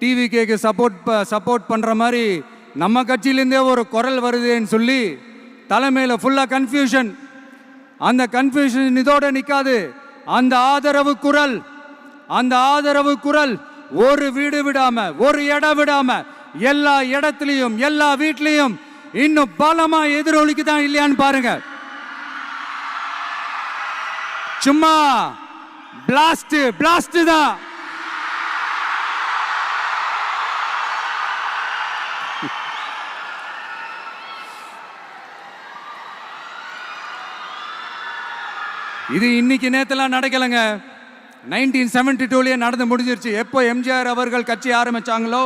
டிவிகேக்கு support பண்ணுற மாதிரி நம்ம கட்சியிலேருந்தே ஒரு குரல் வருதுன்னு சொல்லி தலைமையில் ஃபுல்லாக கன்ஃபியூஷன். அந்த கன்ஃபியூஷன் இதோட நிற்காது. அந்த ஆதரவு குரல் ஒரு வீடு விடாம, ஒரு இடம் விடாம, எல்லா இடத்துலையும், எல்லா வீட்லையும் இன்னும் பலமா எதிரொலிக்குதான் இல்லையான்னு பாருங்க. சும்மா பிளாஸ்ட் தான். இது இன்னைக்கு நேத்தெல்லாம் நடக்கலைங்க. 1972 நடந்து முடிஞ்சிருச்சு. எப்போ எம்ஜிஆர் அவர்கள் கட்சி ஆரம்பிச்சாங்களோ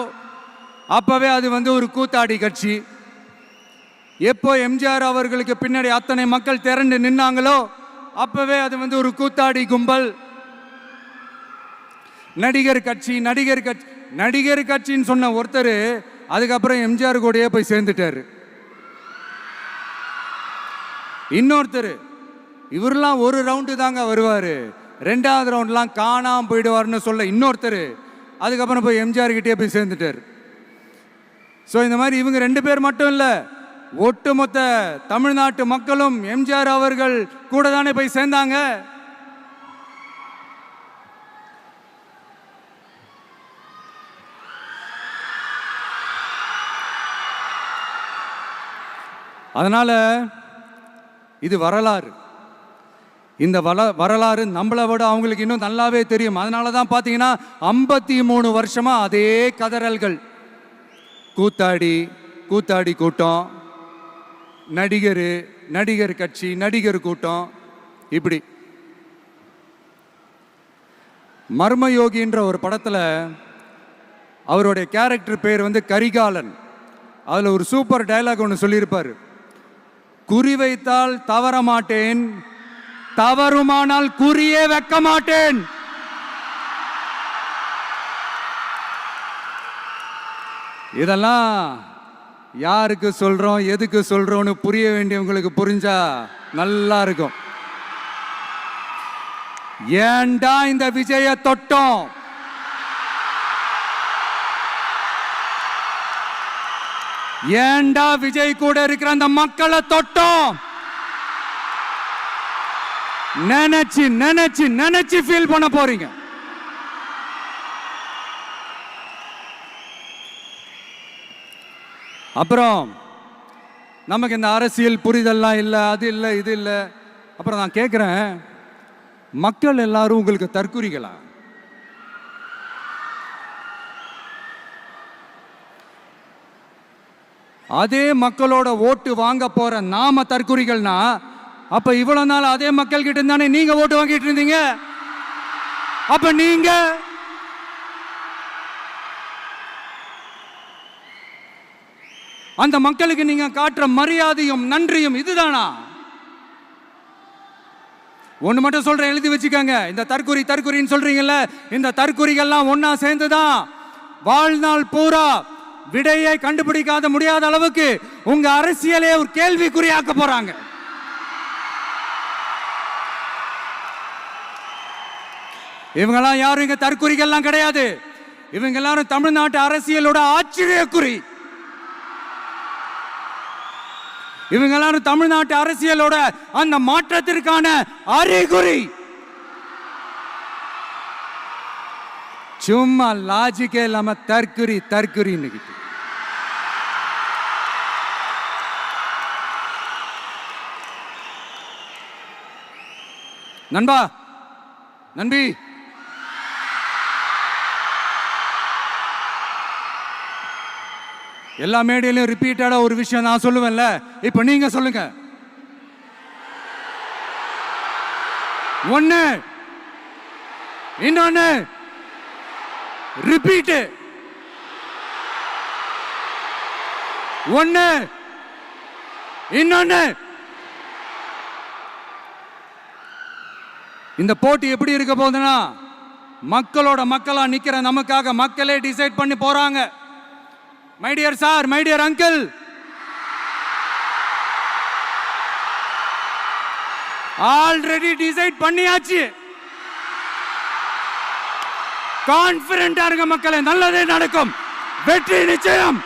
அப்பவே அது ஒரு கூத்தாடி கட்சி. எப்போ எம்ஜிஆர் அவர்களுக்கு பின்னாடி அத்தனை மக்கள் திரண்டு நின்னாங்களோ அப்பவே அது ஒரு கூத்தாடி கும்பல். நடிகர் கட்சின்னு சொன்ன ஒருத்தர் அதுக்கப்புறம் எம்ஜிஆர் கூடயே போய் சேர்ந்துட்டாரு. இன்னொருத்தர் இவரெல்லாம் ஒரு ரவுண்டு தாங்க வருவாரு, ரெண்டாவது ரவுண்ட்லாம் காணாம போயிடுவார்னு சொல்ல இன்னொருத்தர் அதுக்கப்புறம் போய் எம்ஜிஆர் கிட்டே போய் சேர்ந்துட்டார். ஸோ இந்த மாதிரி இவங்க 2 பேர் மட்டும் இல்லை, ஒட்டுமொத்த தமிழ்நாட்டு மக்களும் எம்ஜிஆர் அவர்கள் கூட தானே போய் சேர்ந்தாங்க. அதனால இது வரலாறு. இந்த வரலாறு நம்மளை விட அவங்களுக்கு இன்னும் நல்லாவே தெரியும். அதனால தான் பார்த்தீங்கன்னா 53 வருஷமா அதே கதறல்கள். கூத்தாடி கூட்டம், நடிகர் கட்சி, நடிகர் கூட்டம், இப்படி. மர்மயோகின்ற ஒரு படத்தில் அவருடைய கேரக்டர் பேர் கரிகாலன். அதில் ஒரு சூப்பர் டயலாக் ஒன்று சொல்லியிருப்பார். குறி வைத்தால் தவற மாட்டேன், தவறுமானால் குறியே வைக்க மாட்டேன். இதெல்லாம் யாருக்கு சொல்றோம், எதுக்கு சொல்றோம்னு புரிய வேண்டியவங்களுக்கு புரிஞ்சா நல்லா இருக்கும். ஏண்டா இந்த விஜய தொட்டோம், ஏண்டா விஜய் கூட இருக்கிற அந்த மக்களை தொட்டோம் நினைச்சு ஃபீல் பண்ண போறீங்க. அப்புறம் நமக்கு இந்த அரசியல் புரிதல்லாம் இல்லை, அது இல்லை, இது இல்லை. அப்புறம் நான் கேட்குறேன், மக்கள் எல்லாரும் உங்களுக்கு தற்குறிகளா? அதே மக்களோட ஓட்டு வாங்க போற நாம தற்குறிகள்னா அப்ப இவ்வளவு நாள் அதே மக்கள் கிட்ட இருந்தானே நீங்க ஓட்டு வாங்கிட்டு இருந்தீங்க. அப்ப நீங்க அந்த மக்களுக்கு நீங்க காட்டுற மரியாதையும் நன்றியும் இதுதானா? ஒண்ணு மட்டும் சொல்றேன், எழுதி வச்சுக்கோங்க. இந்த தற்குறின்னு சொல்றீங்கல்ல, இந்த தற்குறிகள்லாம் ஒன்னா சேர்ந்துதான் வாழ்நாள் பூரா விடையை கண்டுபிடிக்காத முடியாத அளவுக்கு உங்க அரசியலே ஒரு கேள்விக்குறியாக்க போறாங்க. இவங்கெல்லாம் யாரும் இங்க தற்குறிகள்லாம் கிடையாது. இவங்க எல்லாரும் தமிழ்நாட்டு அரசியலோட ஆச்சரியக்குறி. இவங்க எல்லாரும் தமிழ்நாட்டு அரசியலோட அந்த மாற்றத்திற்கான அறிகுறி. சும்மா லாஜிக்கே இல்லாம தற்குறி. நண்பி எல்லா மேடையிலும் ரிப்பீட்டடா ஒரு விஷயம் நான் சொல்லுவேன்ல, இப்ப நீங்க சொல்லுங்க. ஒண்ணு, இன்னொன்னு, ரிப்பீட். ஒண்ணு, இன்னொன்னு. இந்த போட்டி எப்படி இருக்க போகுதுன்னா, மக்களோட மக்களா நிக்கிற நமக்காக மக்களே டிசைட் பண்ணி போறாங்க. My dear sir, my dear uncle, already decide பண்ணியாச்சு. கான்பிடண்டா இருக்க மக்களே, நல்லதே நடக்கும், வெற்றி நிச்சயம்.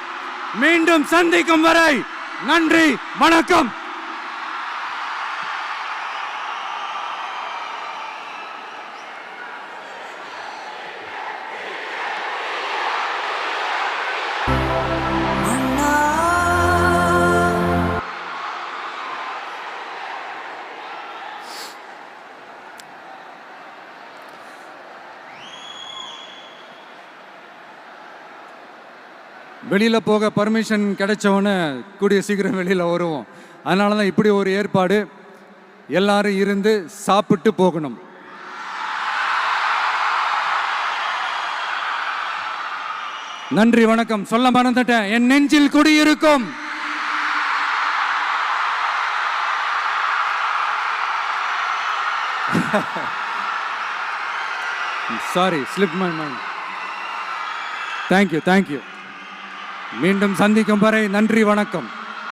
மீண்டும் சந்திக்கும் வரை நன்றி, வணக்கம். வெளியில் போக பர்மிஷன் கிடைச்சவொன்னே கூடிய சீக்கிரம் வெளியில் வருவோம். அதனால தான் இப்படி ஒரு ஏற்பாடு. எல்லாரும் இருந்து சாப்பிட்டு போகணும். நன்றி, வணக்கம். சொல்ல மறந்துட்டேன், என் நெஞ்சில் குடியிருக்கும் sorry, slip my mind. Thank you. மீண்டும் சந்திக்கும் வரை நன்றி, வணக்கம்.